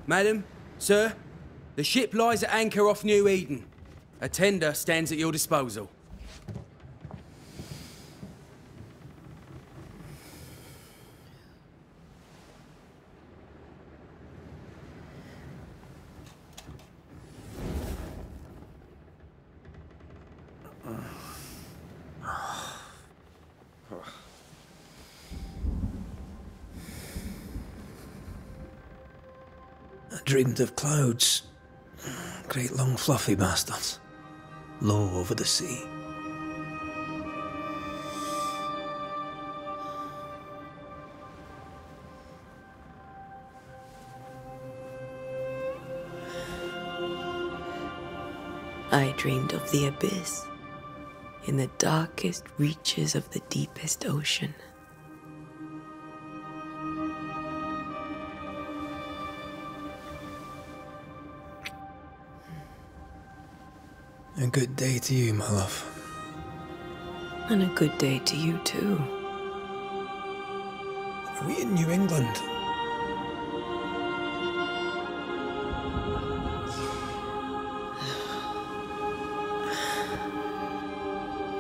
Madam, sir, the ship lies at anchor off New Eden. A tender stands at your disposal. I dreamed of clouds. Great long fluffy bastards. Low over the sea. I dreamed of the abyss, in the darkest reaches of the deepest ocean. A good day to you, my love. And a good day to you too. Are we in New England?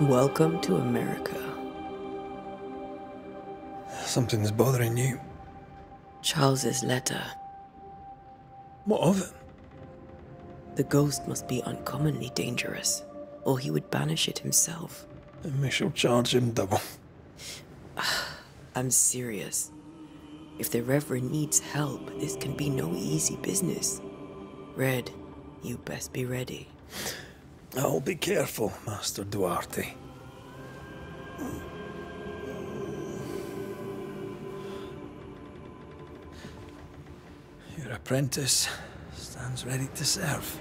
Welcome to America. Something's bothering you. Charles's letter. What of it? The ghost must be uncommonly dangerous, or he would banish it himself. And we shall charge him double. I'm serious. If the Reverend needs help, this can be no easy business. Red, you best be ready. I'll be careful, Master Duarte. Your apprentice stands ready to serve.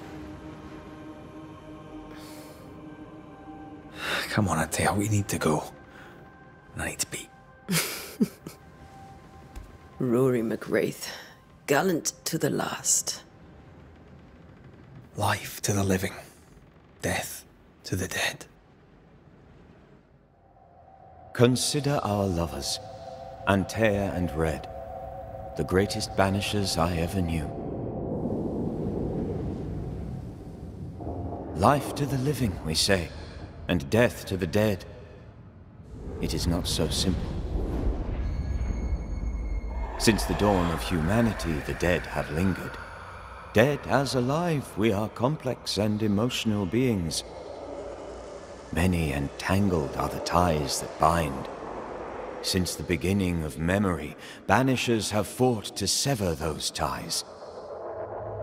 Come on, I tell you, we need to go. I need to be. Rory McWraith, gallant to the last. Life to the living, death to the dead. Consider our lovers, Antea and Red, the greatest banishers I ever knew. Life to the living, we say, and death to the dead. It is not so simple. Since the dawn of humanity, the dead have lingered. Dead as alive, we are complex and emotional beings. Many and tangled are the ties that bind. Since the beginning of memory, banishers have fought to sever those ties.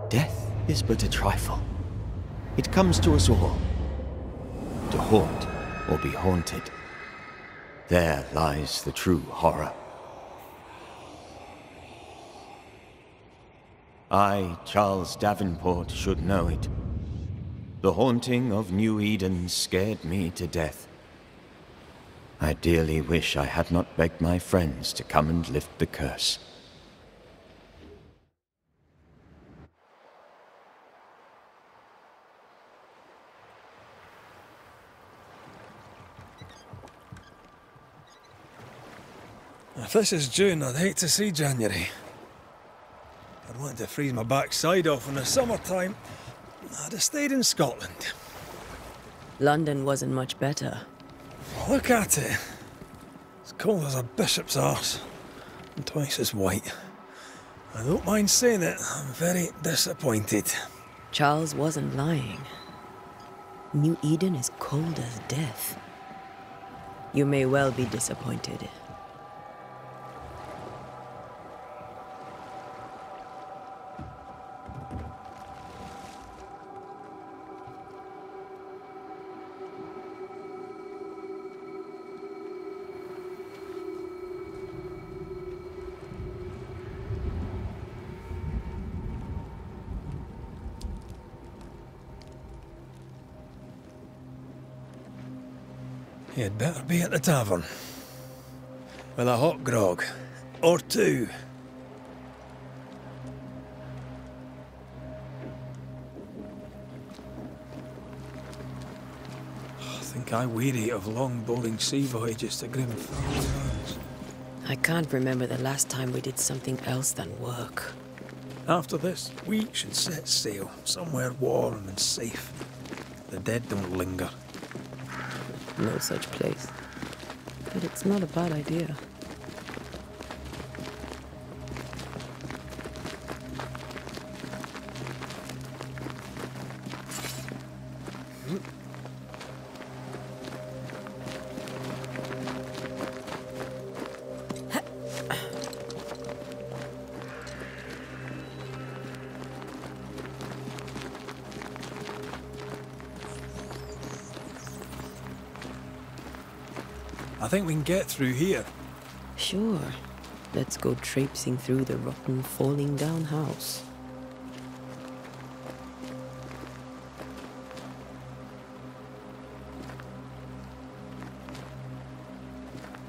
Death is but a trifle. It comes to us all. To haunt or be haunted. There lies the true horror. I, Charles Davenport, should know it. The haunting of New Eden scared me to death. I dearly wish I had not begged my friends to come and lift the curse. If this is June, I'd hate to see January. I'd want to freeze my backside off in the summertime. I'd have stayed in Scotland. London wasn't much better. Look at it. As cold as a bishop's arse. And twice as white. I don't mind saying it, I'm very disappointed. Charles wasn't lying. New Eden is cold as death. You may well be disappointed. You'd better be at the tavern. With a hot grog. Or two. I think I weary of long bowling sea voyages to grim foreign lands. I can't remember the last time we did something else than work. After this, we should set sail somewhere warm and safe. The dead don't linger. No such place. But it's not a bad idea. I think we can get through here. Sure. Let's go traipsing through the rotten, falling down house.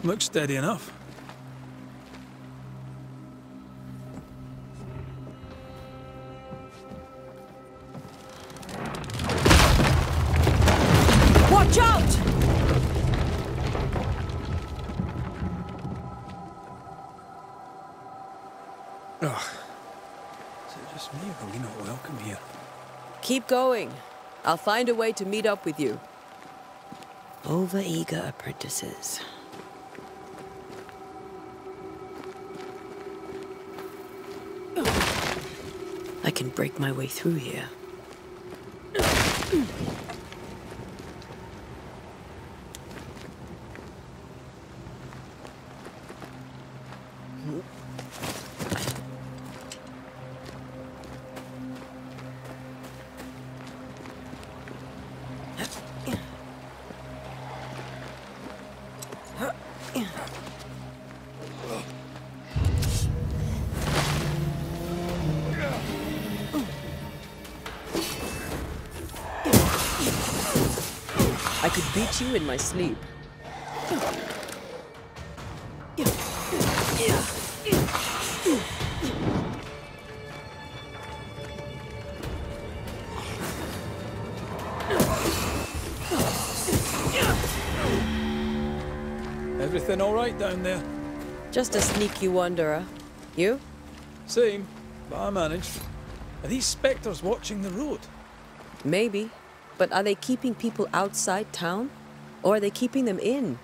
Looks steady enough. Watch out! Ugh. Is it just me, or are we not welcome here? Keep going. I'll find a way to meet up with you. Over-eager apprentices. I can break my way through here. I could beat you in my sleep. Everything all right down there? Just a sneaky wanderer. You? Same, but I managed. Are these spectres watching the road? Maybe. But are they keeping people outside town? Or are they keeping them in?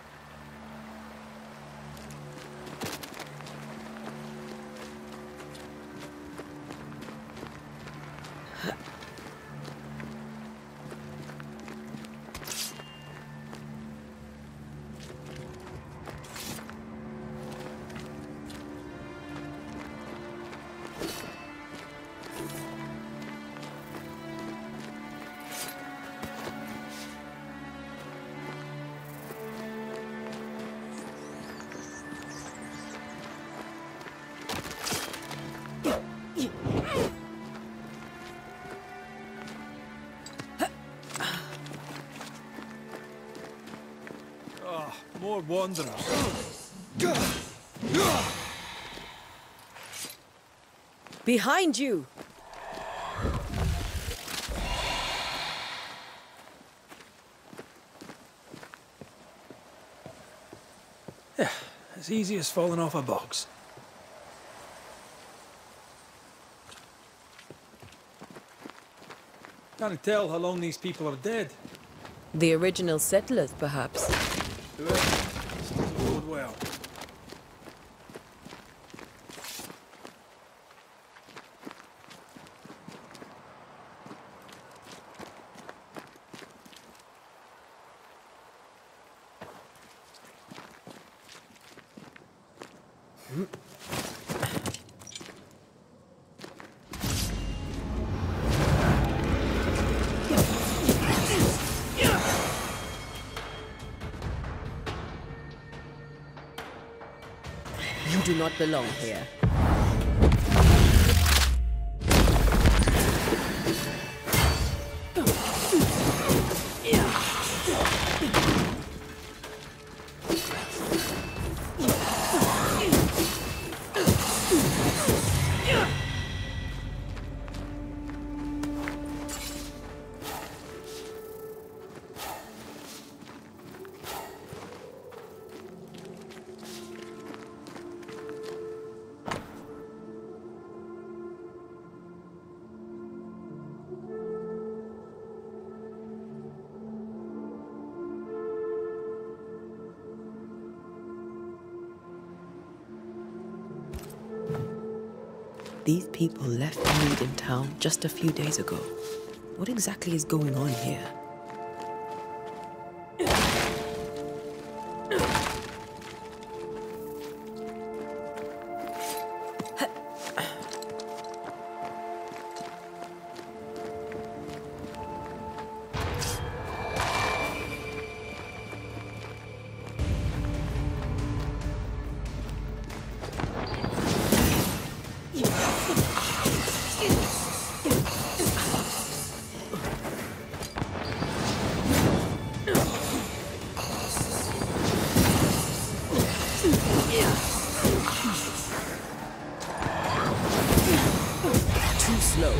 More wanderers. Behind you! Yeah, as easy as falling off a box. Can't tell how long these people are dead. The original settlers, perhaps. Whoever, this doesn't bode well. You do not belong here. These people left Mead in town just a few days ago. What exactly is going on here? Too slow.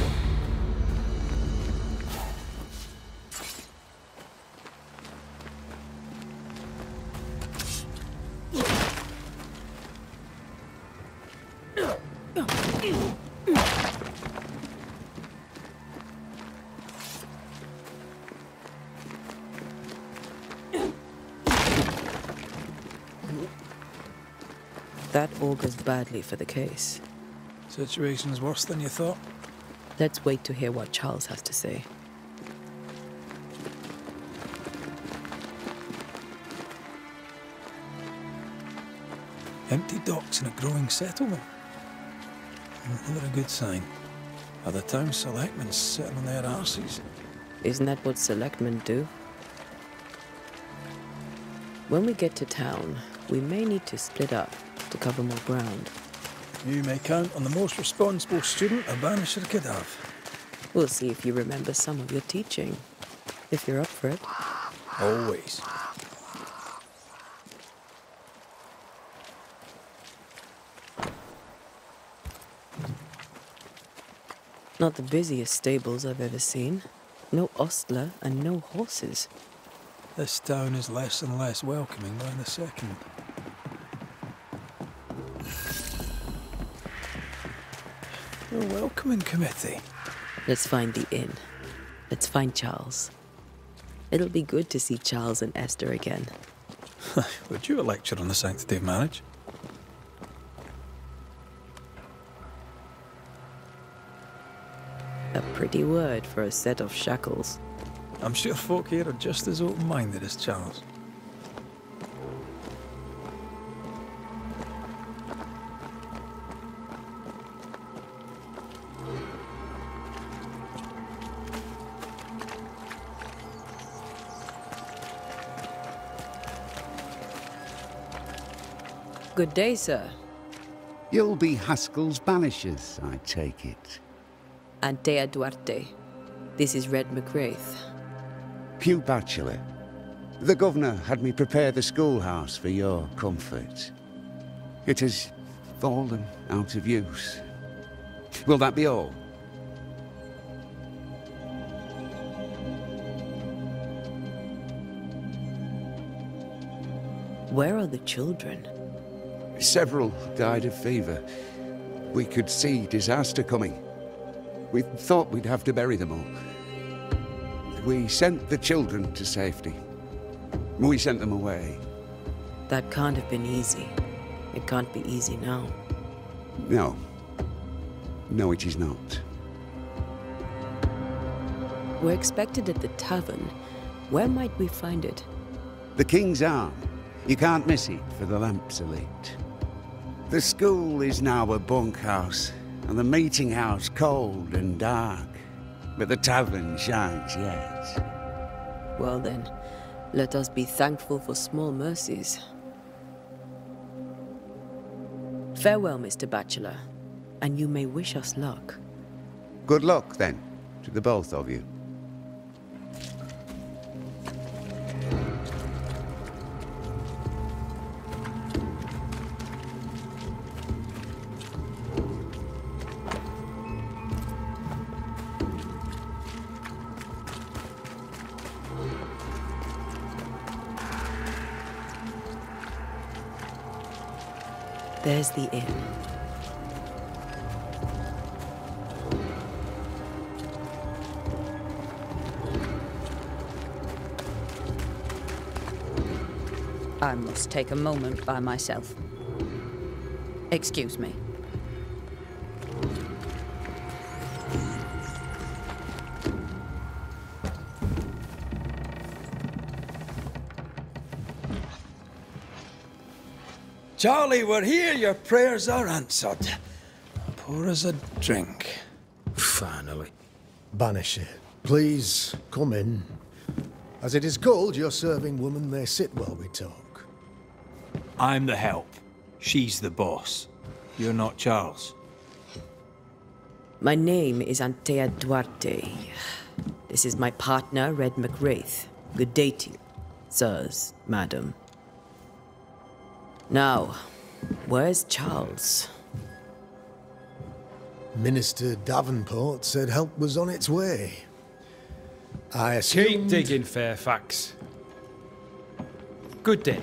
That augurs badly for the case. Situation's worse than you thought. Let's wait to hear what Charles has to say. Empty docks in a growing settlement. Never a good sign. Are the town selectmen sitting on their arses? Isn't that what selectmen do? When we get to town, we may need to split up to cover more ground. You may count on the most responsible student a Banisher could have. We'll see if you remember some of your teaching, if you're up for it. Always. Not the busiest stables I've ever seen. No ostler and no horses. This town is less and less welcoming by the second. A welcoming committee. Let's find the inn. Let's find Charles. It'll be good to see Charles and Esther again. Would you a lecture on the sanctity of marriage? A pretty word for a set of shackles. I'm sure folk here are just as open-minded as Charles. Good day, sir. You'll be Haskell's Banishers, I take it. Antea Duarte. This is Red McGrath. Pew Bachelor. The governor had me prepare the schoolhouse for your comfort. It has fallen out of use. Will that be all? Where are the children? Several died of fever. We could see disaster coming. We thought we'd have to bury them all. We sent the children to safety. We sent them away. That can't have been easy. It can't be easy now. No. No, it is not. We're expected at the tavern. Where might we find it? The King's Arm. You can't miss it, for the lamps are lit. The school is now a bunkhouse, and the meeting house cold and dark. But the tavern shines yet. Well then, let us be thankful for small mercies. Farewell, Mr. Bachelor, and you may wish us luck. Good luck, then, to the both of you. There's the inn. I must take a moment by myself. Excuse me. Charlie, we're here. Your prayers are answered. Pour us a drink. Finally. Banisher, please come in. As it is cold, your serving woman may sit while we talk. I'm the help. She's the boss. You're not Charles. My name is Antea Duarte. This is my partner, Red McWraith. Good day to you, sirs, madam. Now, where's Charles? Minister Davenport said help was on its way. I assumed... Keep digging, Fairfax. Good day.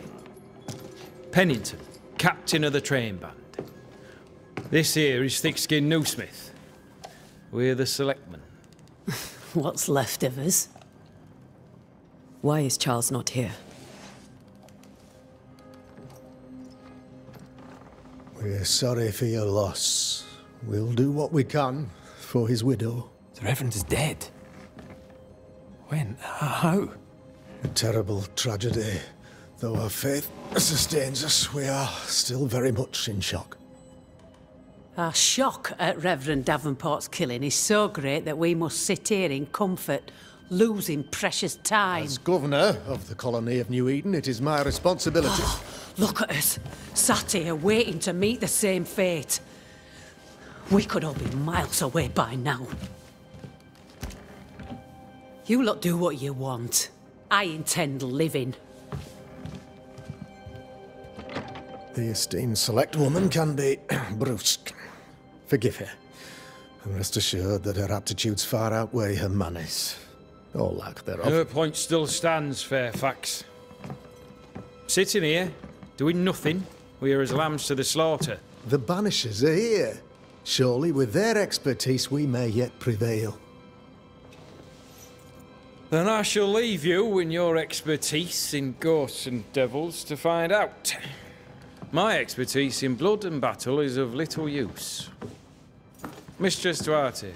Pennington, captain of the train band. This here is Thick-Skinned Newsmith. We're the selectmen. What's left of us? Why is Charles not here? We're sorry for your loss. We'll do what we can for his widow. The Reverend is dead. When? How? A terrible tragedy. Though our faith sustains us, we are still very much in shock. Our shock at Reverend Davenport's killing is so great that we must sit here in comfort, losing precious time. As governor of the colony of New Eden, it is my responsibility... Look at us, sat here waiting to meet the same fate. We could all be miles away by now. You lot do what you want. I intend living. The esteemed select woman can be brusque. Forgive her. And rest assured that her aptitudes far outweigh her manners. Or lack thereof. Her point still stands, Fairfax. Sitting here, doing nothing, we are as lambs to the slaughter. The Banishers are here. Surely with their expertise we may yet prevail. Then I shall leave you and your expertise in ghosts and devils to find out. My expertise in blood and battle is of little use. Mistress Duarte,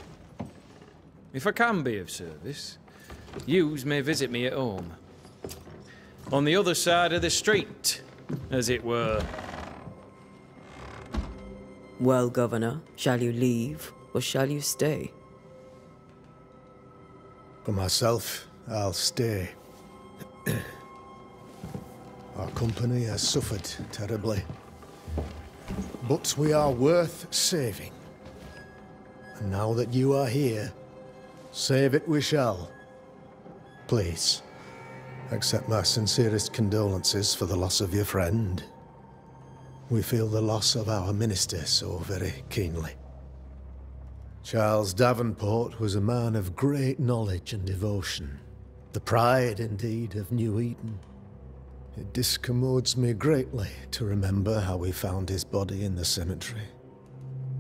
if I can be of service, yous may visit me at home. On the other side of the street, as it were. Well, Governor, shall you leave or shall you stay? For myself, I'll stay. Our company has suffered terribly. But we are worth saving. And now that you are here, save it we shall. Please, accept my sincerest condolences for the loss of your friend. We feel the loss of our minister so very keenly. Charles Davenport was a man of great knowledge and devotion. The pride, indeed, of New Eden. It discommodes me greatly to remember how we found his body in the cemetery.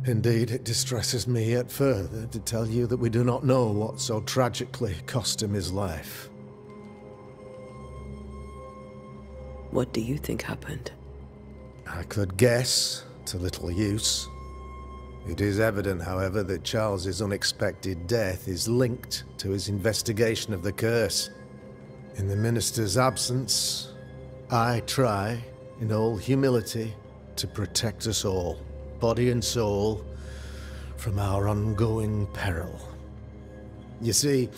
Indeed, it distresses me yet further to tell you that we do not know what so tragically cost him his life. What do you think happened? I could guess, to little use. It is evident, however, that Charles's unexpected death is linked to his investigation of the curse. In the minister's absence, I try, in all humility, to protect us all, body and soul, from our ongoing peril. You see,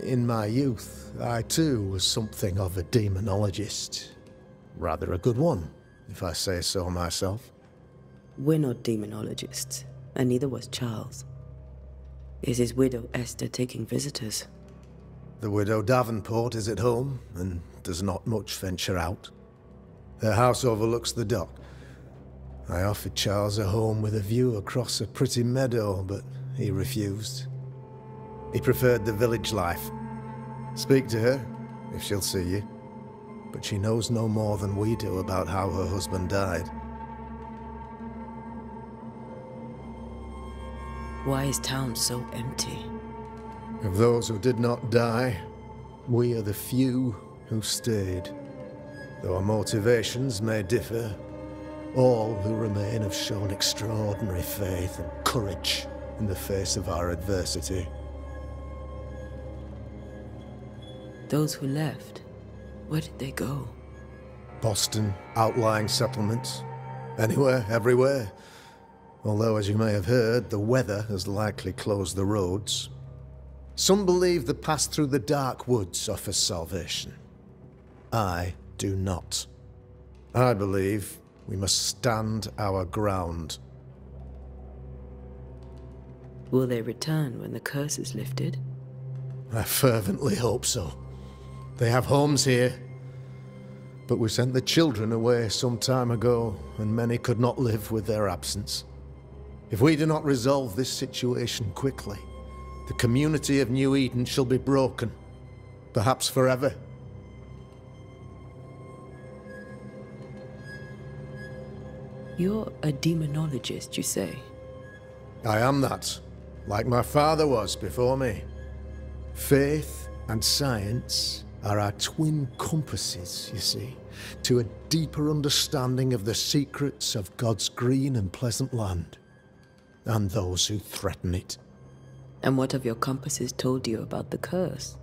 in my youth, I too was something of a demonologist. Rather a good one, if I say so myself. We're not demonologists, and neither was Charles. Is his widow Esther taking visitors? The widow Davenport is at home, and does not much venture out. Their house overlooks the dock. I offered Charles a home with a view across a pretty meadow, but he refused. He preferred the village life. Speak to her, if she'll see you. But she knows no more than we do about how her husband died. Why is town so empty? Of those who did not die, we are the few who stayed. Though our motivations may differ, all who remain have shown extraordinary faith and courage in the face of our adversity. Those who left, where did they go? Boston, outlying settlements. Anywhere, everywhere. Although, as you may have heard, the weather has likely closed the roads. Some believe the path through the dark woods offers salvation. I do not. I believe we must stand our ground. Will they return when the curse is lifted? I fervently hope so. They have homes here. But we sent the children away some time ago, and many could not live with their absence. If we do not resolve this situation quickly, the community of New Eden shall be broken, perhaps forever. You're a demonologist, you say? I am that, like my father was before me. Faith and science are our twin compasses, you see, to a deeper understanding of the secrets of God's green and pleasant land, and those who threaten it. And what have your compasses told you about the curse?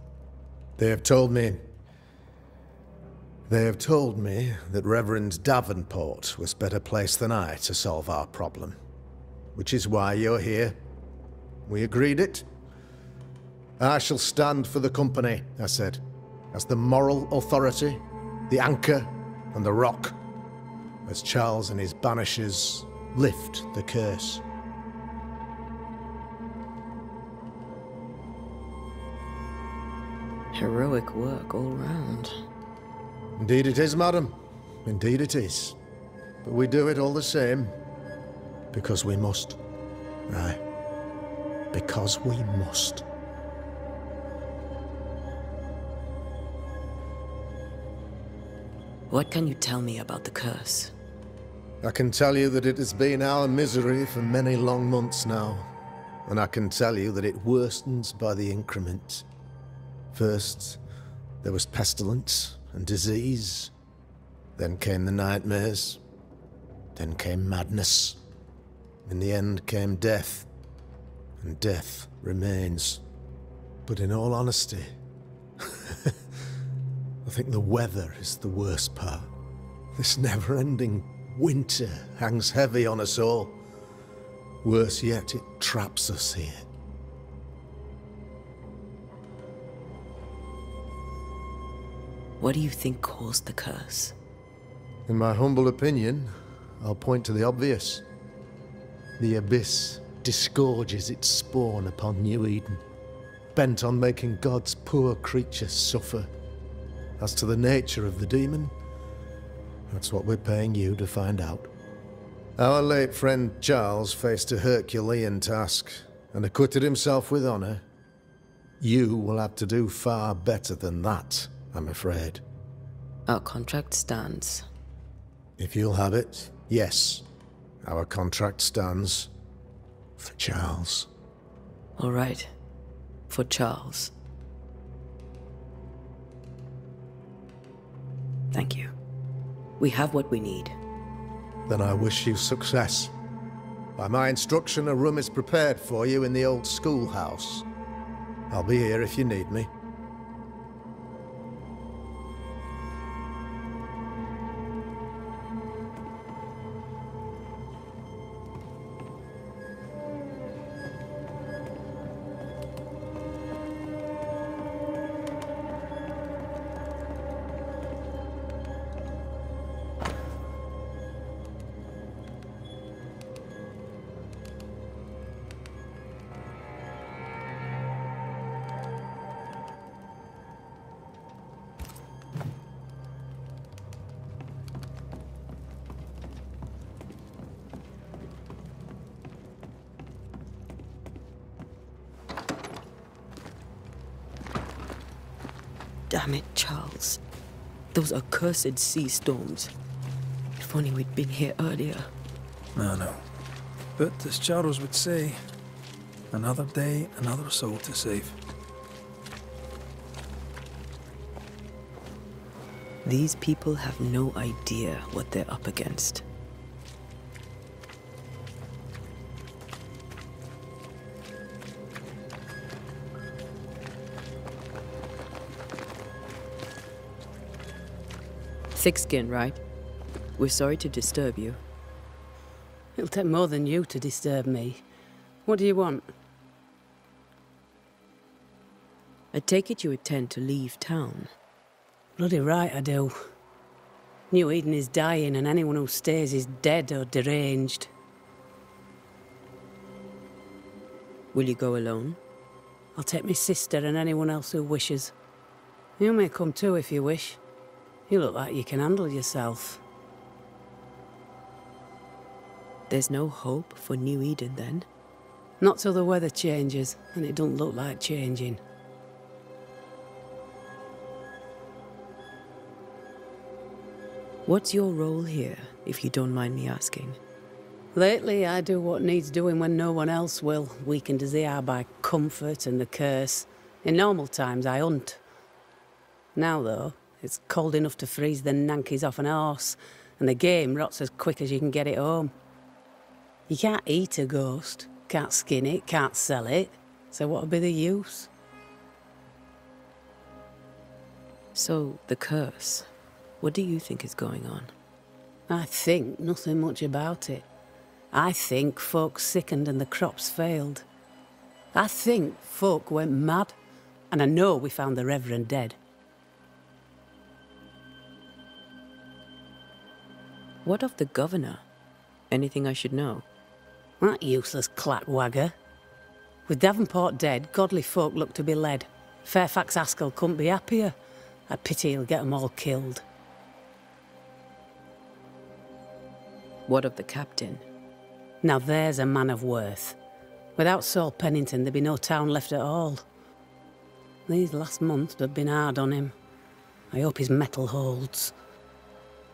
They have told me that Reverend Davenport was better placed than I to solve our problem. Which is why you're here. We agreed it. I shall stand for the company, I said, as the moral authority, the anchor, and the rock, as Charles and his Banishers lift the curse. Heroic work all round. Indeed it is, madam. Indeed it is. But we do it all the same. Because we must. Aye. Because we must. What can you tell me about the curse? I can tell you that it has been our misery for many long months now. And I can tell you that it worstens by the increment. First, there was pestilence and disease. Then came the nightmares. Then came madness. In the end came death. And death remains. But in all honesty, I think the weather is the worst part. This never-ending winter hangs heavy on us all. Worse yet, it traps us here. What do you think caused the curse? In my humble opinion, I'll point to the obvious. The Abyss disgorges its spawn upon New Eden, bent on making God's poor creatures suffer. As to the nature of the demon, that's what we're paying you to find out. Our late friend Charles faced a Herculean task and acquitted himself with honor. You will have to do far better than that, I'm afraid. Our contract stands. If you'll have it, yes. Our contract stands. For Charles. All right. For Charles. Thank you. We have what we need. Then I wish you success. By my instruction, a room is prepared for you in the old schoolhouse. I'll be here if you need me. Damn it, Charles. Those accursed sea storms. If only we'd been here earlier. I know. But as Charles would say, another day, another soul to save. These people have no idea what they're up against. Thick skin, right? We're sorry to disturb you. It'll take more than you to disturb me. What do you want? I take it you intend to leave town. Bloody right I do. New Eden is dying, and anyone who stays is dead or deranged. Will you go alone? I'll take my sister and anyone else who wishes. You may come too if you wish. You look like you can handle yourself. There's no hope for New Eden then? Not till the weather changes, and it don't look like changing. What's your role here, if you don't mind me asking? Lately, I do what needs doing when no one else will, weakened as they are by comfort and the curse. In normal times, I hunt. Now, though, it's cold enough to freeze the nankies off an horse, and the game rots as quick as you can get it home. You can't eat a ghost, can't skin it, can't sell it, so what would be the use? So, the curse. What do you think is going on? I think nothing much about it. I think folk sickened and the crops failed. I think folk went mad, and I know we found the Reverend dead. What of the governor? Anything I should know? That useless clackwagger. With Davenport dead, godly folk look to be led. Fairfax Askell couldn't be happier. I pity he'll get 'em all killed. What of the captain? Now there's a man of worth. Without Saul Pennington, there'd be no town left at all. These last months have been hard on him. I hope his mettle holds.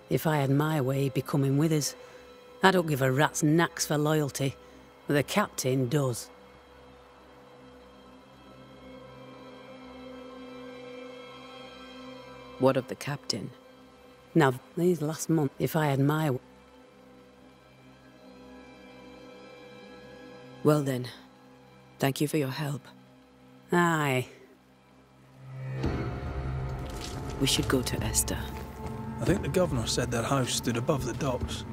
If I had my way, he'd be coming with us. I don't give a rat's knacks for loyalty, but the captain does. What of the captain? Now, these last months, if I had my way... Well then, thank you for your help. Aye. We should go to Esther. I think the governor said their house stood above the docks.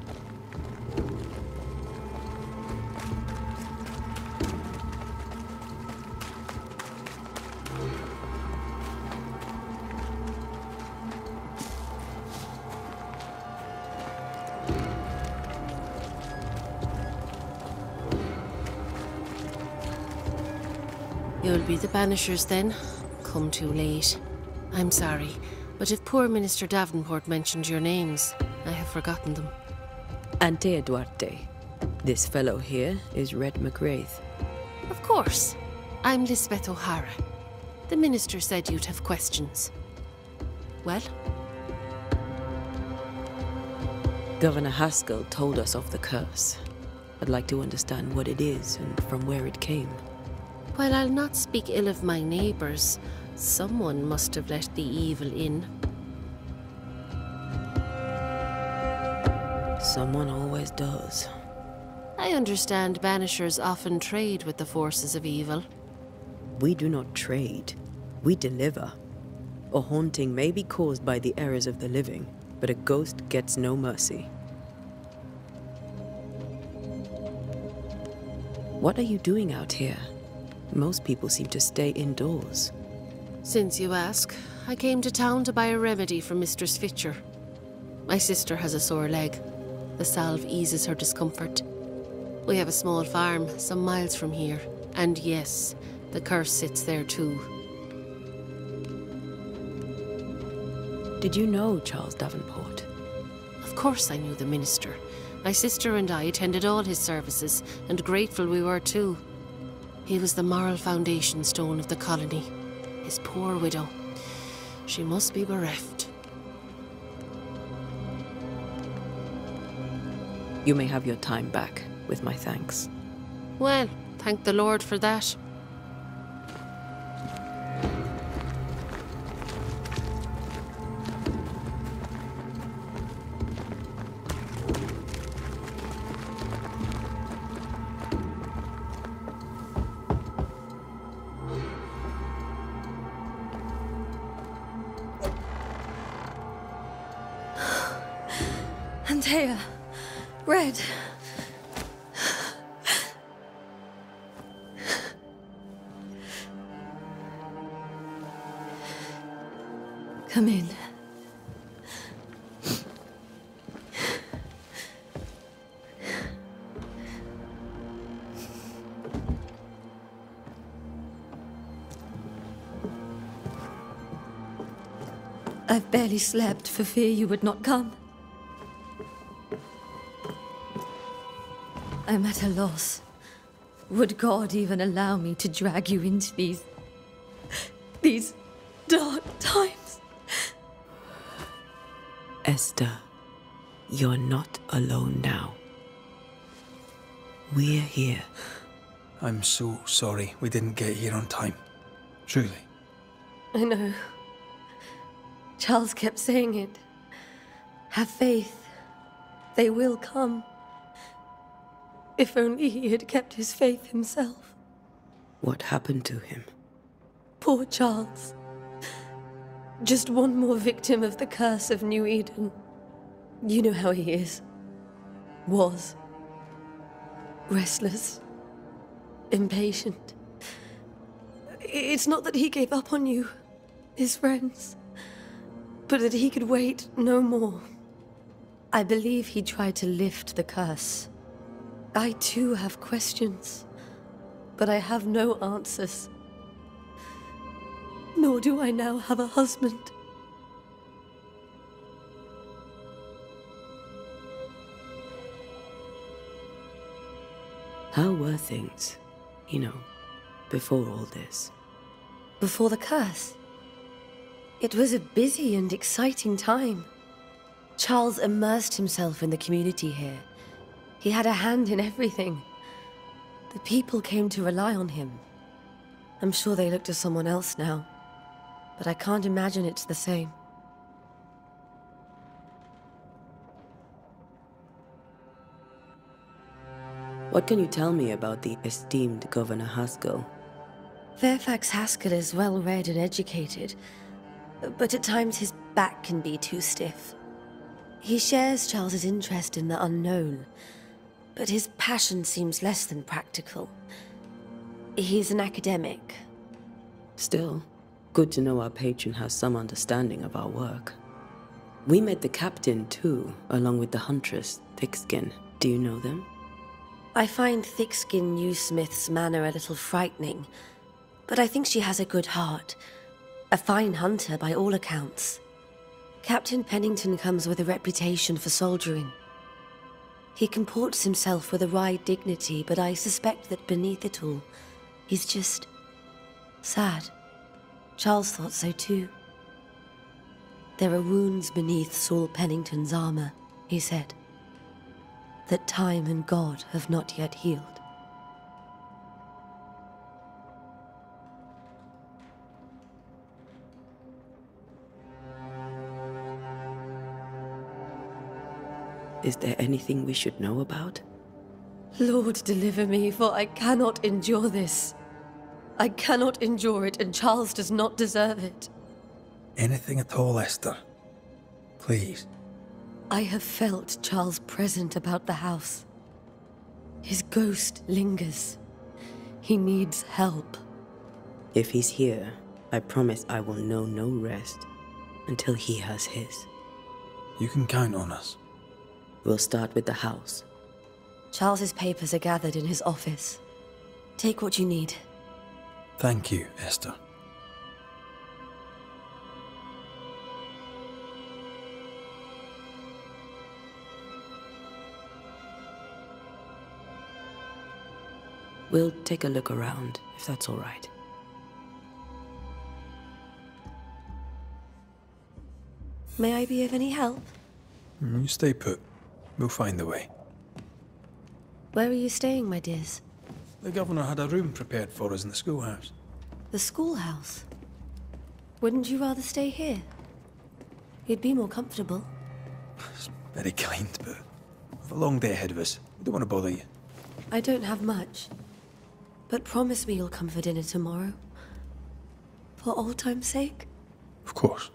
You'll be the Banishers then? Come too late. I'm sorry, but if poor Minister Davenport mentioned your names, I have forgotten them. Antea Duarte. This fellow here is Red McGrath. Of course. I'm Lisbeth O'Hara. The minister said you'd have questions. Well? Governor Haskell told us of the curse. I'd like to understand what it is and from where it came. While I'll not speak ill of my neighbours, someone must have let the evil in. Someone always does. I understand Banishers often trade with the forces of evil. We do not trade. We deliver. A haunting may be caused by the errors of the living, but a ghost gets no mercy. What are you doing out here? Most people seem to stay indoors. Since you ask, I came to town to buy a remedy for Mistress Fitcher. My sister has a sore leg. The salve eases her discomfort. We have a small farm some miles from here. And yes, the curse sits there too. Did you know Charles Davenport? Of course I knew the minister. My sister and I attended all his services, and grateful we were too. He was the moral foundation stone of the colony. His poor widow. She must be bereft. You may have your time back, with my thanks. Well, thank the Lord for that. Antea, Red, Come in. I've barely slept for fear you would not come. I'm at a loss. Would God even allow me to drag you into these dark times? Esther, you're not alone now. We're here. I'm so sorry we didn't get here on time. Truly. I know. Charles kept saying it. Have faith. They will come. If only he had kept his faith himself. What happened to him? Poor Charles. Just one more victim of the curse of New Eden. You know how he is. Was. Restless. Impatient. It's not that he gave up on you, his friends, but that he could wait no more. I believe he tried to lift the curse. I too have questions, but I have no answers. Nor do I now have a husband. How were things, before all this? Before the curse? It was a busy and exciting time. Charles immersed himself in the community here. He had a hand in everything. The people came to rely on him. I'm sure they look to someone else now, but I can't imagine it's the same. What can you tell me about the esteemed Governor Haskell? Fairfax Haskell is well-read and educated, but at times his back can be too stiff. He shares Charles's interest in the unknown, but his passion seems less than practical. He's an academic. Still, good to know our patron has some understanding of our work. We met the captain, too, along with the huntress, Thickskin. Do you know them? I find Thickskin Newsmith's manner a little frightening, but I think she has a good heart. A fine hunter by all accounts. Captain Pennington comes with a reputation for soldiering. He comports himself with a wry dignity, but I suspect that beneath it all, he's just sad. Charles thought so too. There are wounds beneath Saul Pennington's armor, he said, that time and God have not yet healed. Is there anything we should know about? Lord, deliver me, for I cannot endure this. I cannot endure it, and Charles does not deserve it. Anything at all, Esther. Please. I have felt Charles present about the house. His ghost lingers. He needs help. If he's here, I promise I will know no rest until he has his. You can count on us. We'll start with the house. Charles's papers are gathered in his office. Take what you need. Thank you, Esther. We'll take a look around, if that's all right. May I be of any help? You stay put. We'll find the way. Where are you staying, my dears? The governor had a room prepared for us in the schoolhouse. The schoolhouse? Wouldn't you rather stay here? You'd be more comfortable. It's very kind, but we've a long day ahead of us. We don't want to bother you. I don't have much. But promise me you'll come for dinner tomorrow. For old time's sake? Of course.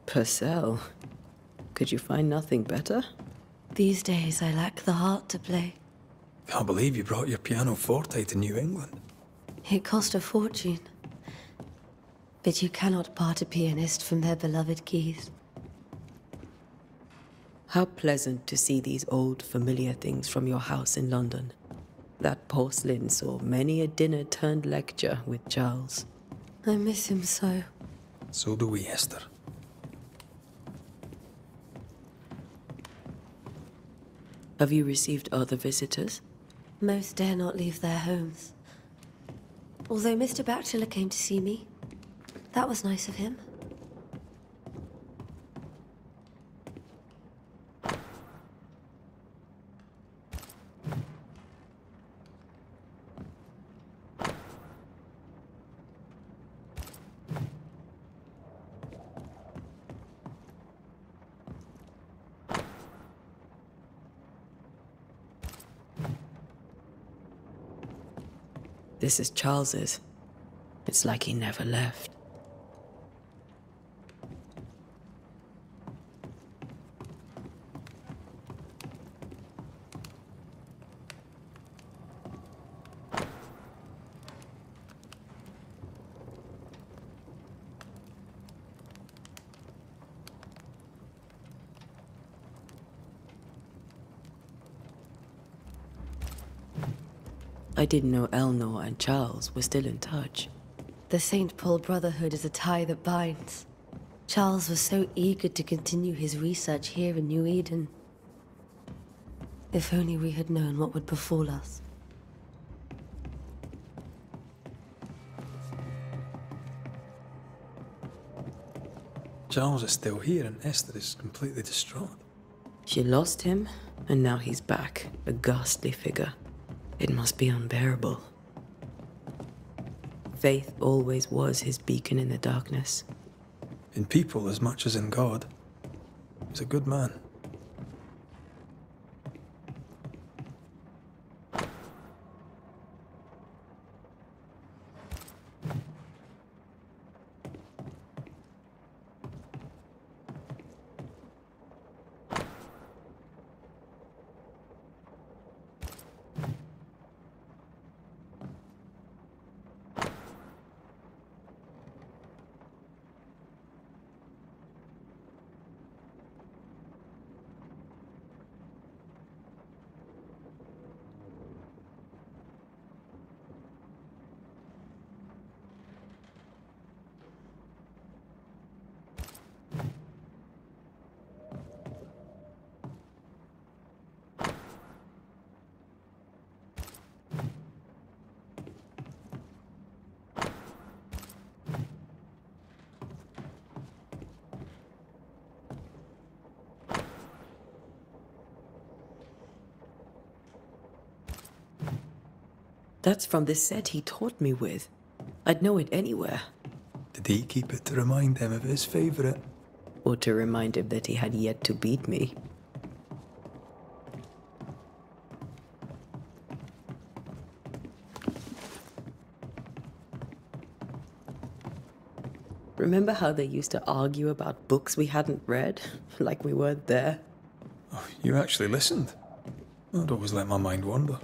Purcell, could you find nothing better? These days I lack the heart to play. Can't believe you brought your pianoforte to New England. It cost a fortune. But you cannot part a pianist from their beloved keys. How pleasant to see these old, familiar things from your house in London. That porcelain saw many a dinner-turned-lecture with Charles. I miss him so. So do we, Esther. Have you received other visitors? Most dare not leave their homes. Although Mr. Bachelor came to see me. That was nice of him. This is Charles's. It's like he never left. I didn't know Eleanor and Charles were still in touch. The St. Paul Brotherhood is a tie that binds. Charles was so eager to continue his research here in New Eden. If only we had known what would befall us. Charles is still here and Esther is completely distraught. She lost him, and now he's back, a ghastly figure. It must be unbearable. Faith always was his beacon in the darkness. In people as much as in God. He's a good man. That's from the set he taught me with. I'd know it anywhere. Did he keep it to remind him of his favourite? Or to remind him that he had yet to beat me. Remember how they used to argue about books we hadn't read? Like we weren't there? Oh, you actually listened? I'd always let my mind wander.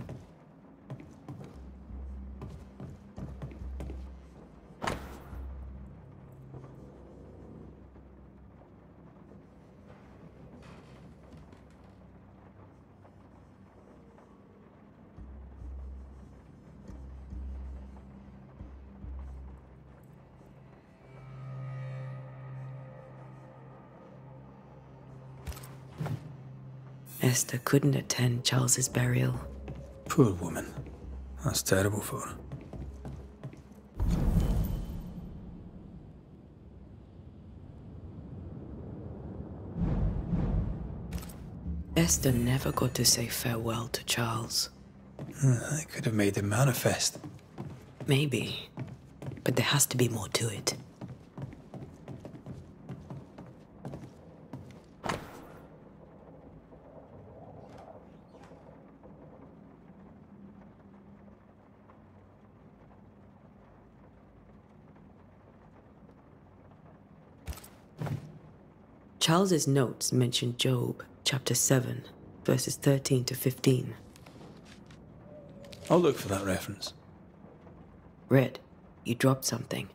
Esther couldn't attend Charles's burial. Poor woman. That's terrible for her. Esther never got to say farewell to Charles. I could have made him manifest. Maybe. But there has to be more to it. Charles's notes mention Job, chapter 7, verses 13 to 15. I'll look for that reference. Red, you dropped something.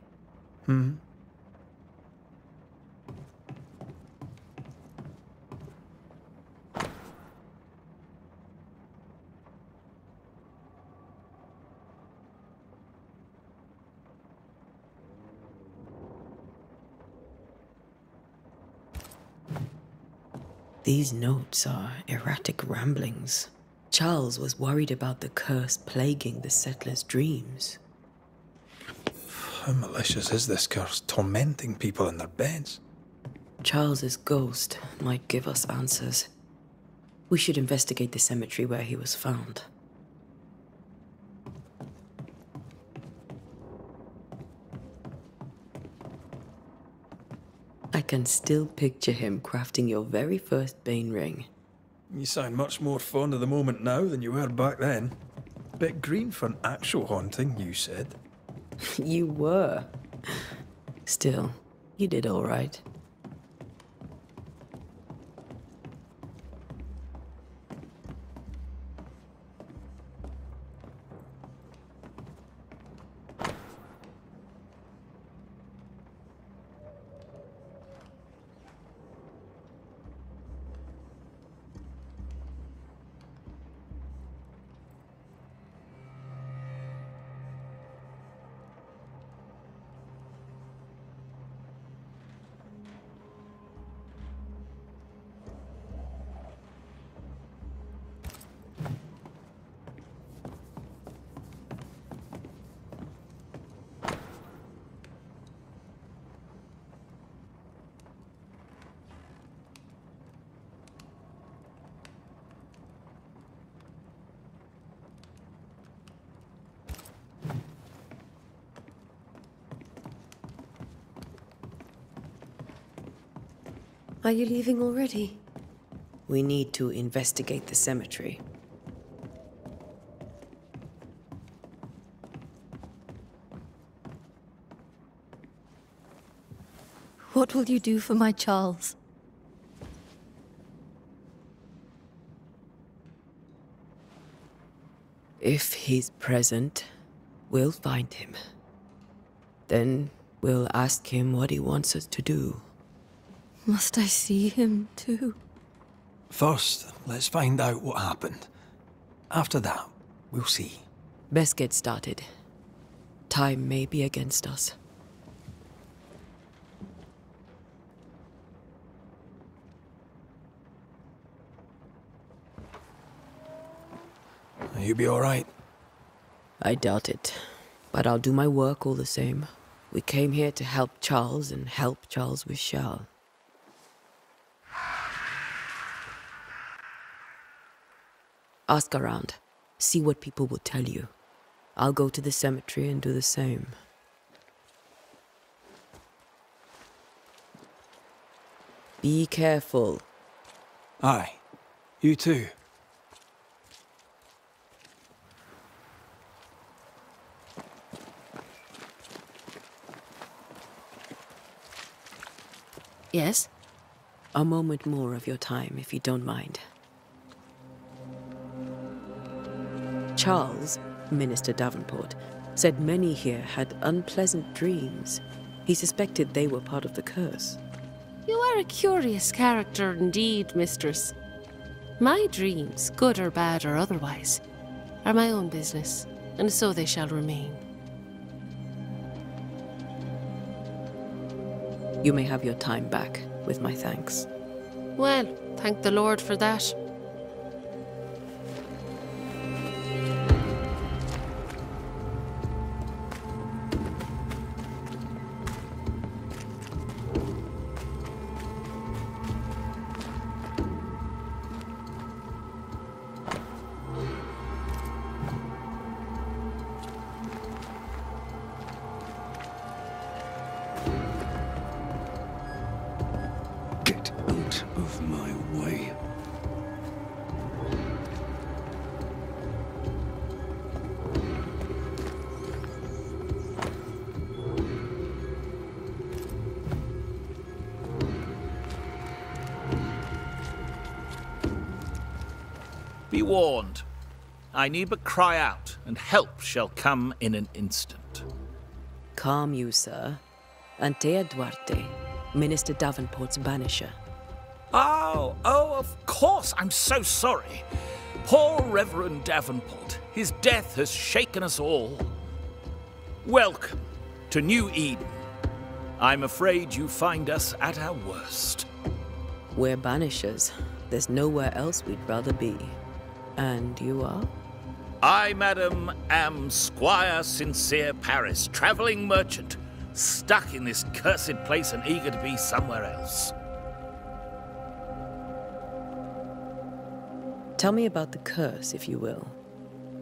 These notes are erratic ramblings. Charles was worried about the curse plaguing the settlers' dreams. How malicious is this curse, tormenting people in their beds? Charles's ghost might give us answers. We should investigate the cemetery where he was found. I can still picture him crafting your very first Bane ring. You sound much more fond of the moment now than you were back then. Bit green for an actual haunting, you said. You were. Still, you did all right. Are you leaving already? We need to investigate the cemetery. What will you do for my Charles? If he's present, we'll find him. Then we'll ask him what he wants us to do. Must I see him too? First, let's find out what happened. After that, we'll see. Best get started. Time may be against us. You be all right? I doubt it, but I'll do my work all the same. We came here to help Charles, and help Charles we shall. Ask around. See what people will tell you. I'll go to the cemetery and do the same. Be careful. Aye. You too. Yes? A moment more of your time, if you don't mind. Charles, Minister Davenport, said many here had unpleasant dreams. He suspected they were part of the curse. You are a curious character indeed, mistress. My dreams, good or bad or otherwise, are my own business, and so they shall remain. You may have your time back, with my thanks. Well, thank the Lord for that. Get out of my way. Be warned. I need but cry out, and help shall come in an instant. Calm you, sir. Antea Duarte, Minister Davenport's banisher. Oh, of course. I'm so sorry. Poor Reverend Davenport. His death has shaken us all. Welcome to New Eden. I'm afraid you find us at our worst. We're banishers. There's nowhere else we'd rather be. And you are? I, madam, am Squire Sincere Paris, travelling merchant, stuck in this cursed place and eager to be somewhere else. Tell me about the curse, if you will.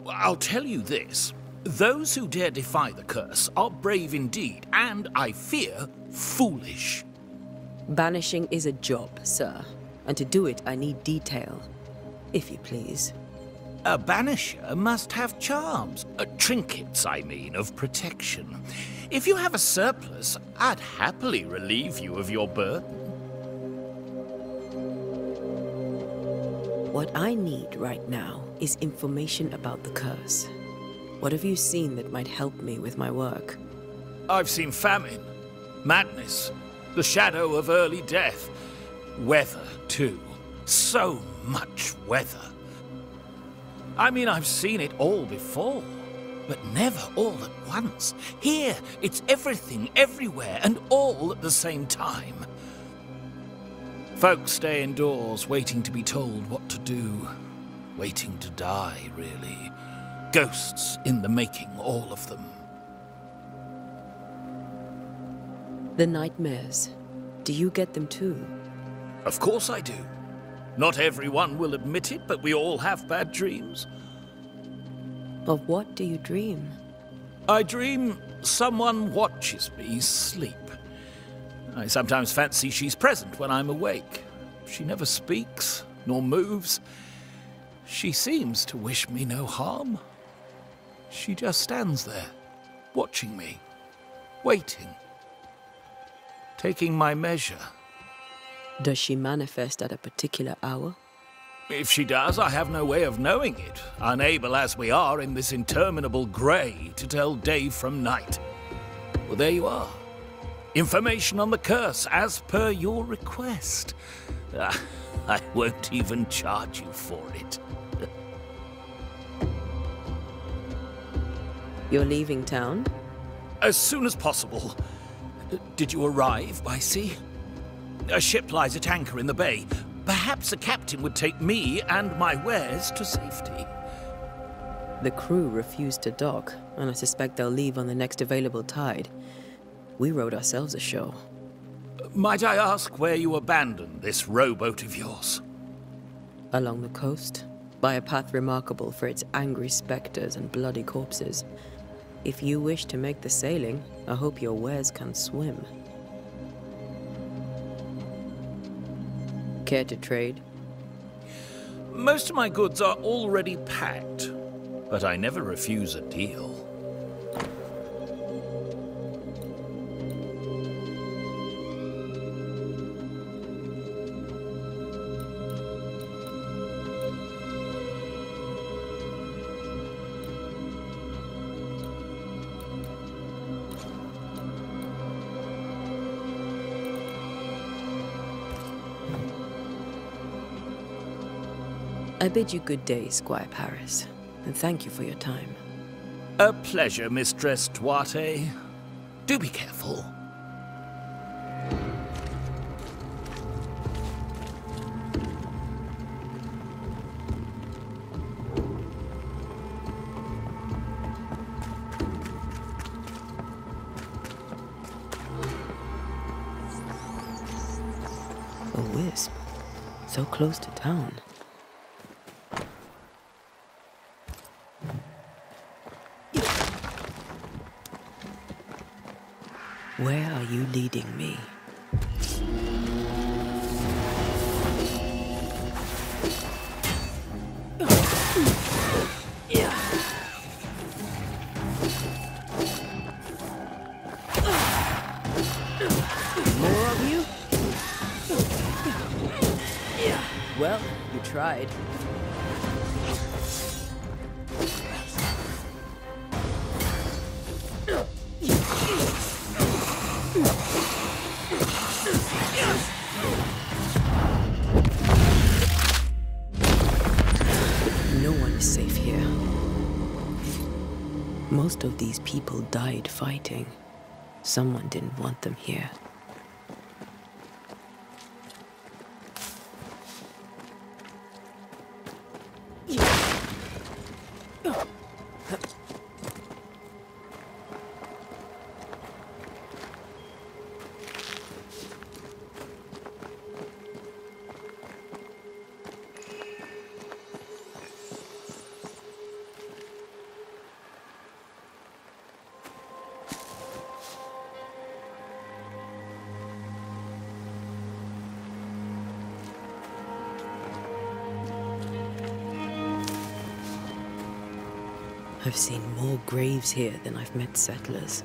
I'll tell you this. Those who dare defy the curse are brave indeed, and, I fear, foolish. Banishing is a job, sir. And to do it, I need detail. If you please. A banisher must have charms. Trinkets, I mean, of protection. If you have a surplus, I'd happily relieve you of your burden. What I need right now is information about the curse. What have you seen that might help me with my work? I've seen famine, madness, the shadow of early death. Weather, too. So much weather. I mean, I've seen it all before, but never all at once. Here, it's everything, everywhere, and all at the same time. Folks stay indoors, waiting to be told what to do. Waiting to die, really. Ghosts in the making, all of them. The nightmares. Do you get them too? Of course I do. Not everyone will admit it, but we all have bad dreams. Of what do you dream? I dream someone watches me sleep. I sometimes fancy she's present when I'm awake. She never speaks, nor moves. She seems to wish me no harm. She just stands there, watching me, waiting, taking my measure. Does she manifest at a particular hour? If she does, I have no way of knowing it, unable as we are in this interminable grey to tell day from night. Well, there you are. Information on the curse, as per your request. I won't even charge you for it. You're leaving town? As soon as possible. Did you arrive by sea? A ship lies at anchor in the bay. Perhaps a captain would take me and my wares to safety. The crew refused to dock, and I suspect they'll leave on the next available tide. We rode ourselves ashore. Might I ask where you abandoned this rowboat of yours? Along the coast, by a path remarkable for its angry specters and bloody corpses. If you wish to make the sailing, I hope your wares can swim. Care to trade? Most of my goods are already packed, but I never refuse a deal. I bid you good day, Squire Paris, and thank you for your time. A pleasure, Mistress Duarte. Do be careful. A wisp, so close to town. Where are you leading me? More of you? Well, you tried. Most of these people died fighting. Someone didn't want them here. I've seen more graves here than I've met settlers.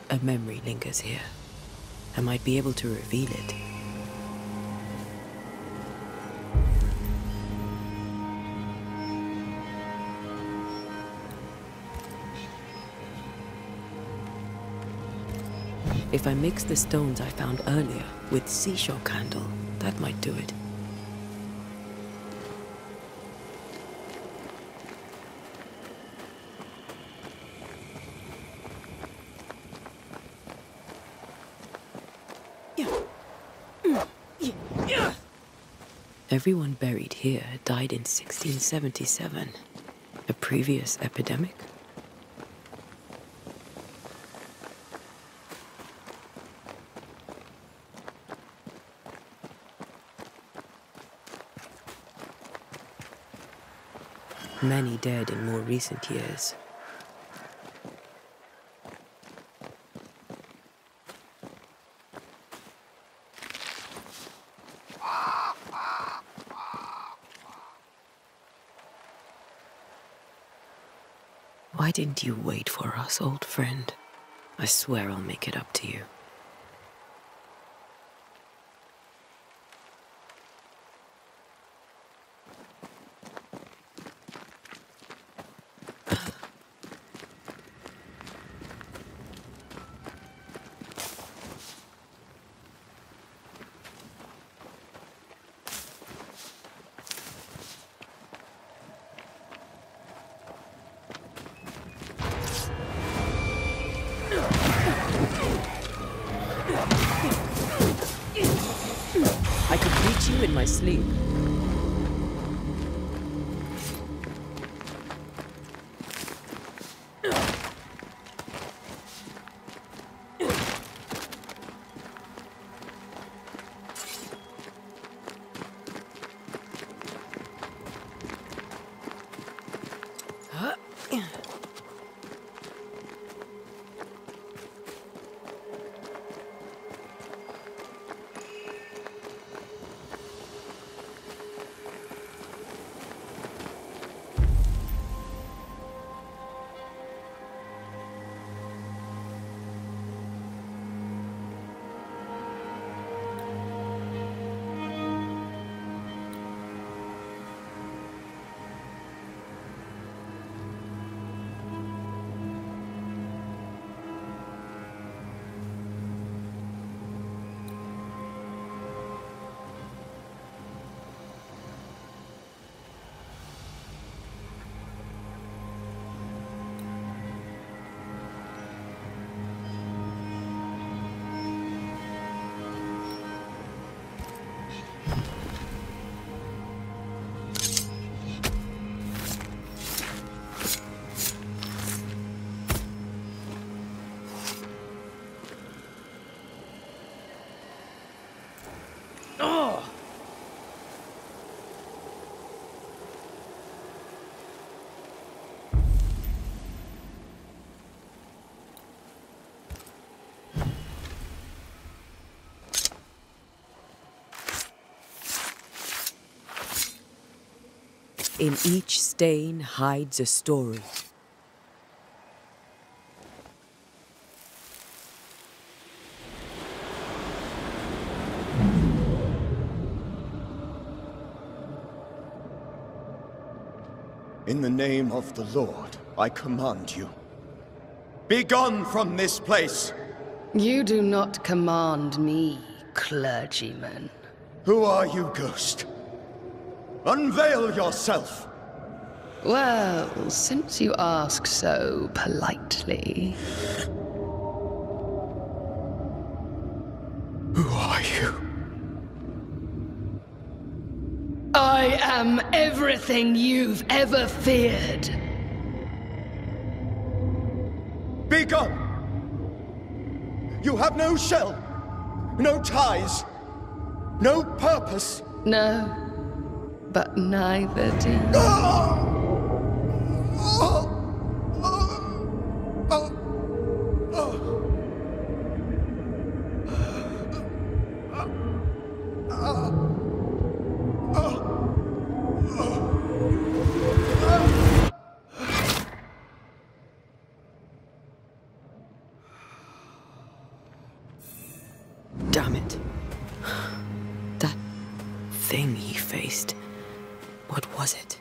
A memory lingers here. I might be able to reveal it. If I mix the stones I found earlier with seashore candle, that might do it. Everyone buried here died in 1677. A previous epidemic? Many dead in more recent years. Why didn't you wait for us, old friend? I swear I'll make it up to you. I could reach you in my sleep. In each stain hides a story. In the name of the Lord, I command you. Be gone from this place! You do not command me, clergyman. Who are you, ghost? Unveil yourself! Well, since you ask so politely... Who are you? I am everything you've ever feared. Be gone! You have no shell, no ties, no purpose. No, but neither do you. Damn it. That thing he faced. What was it?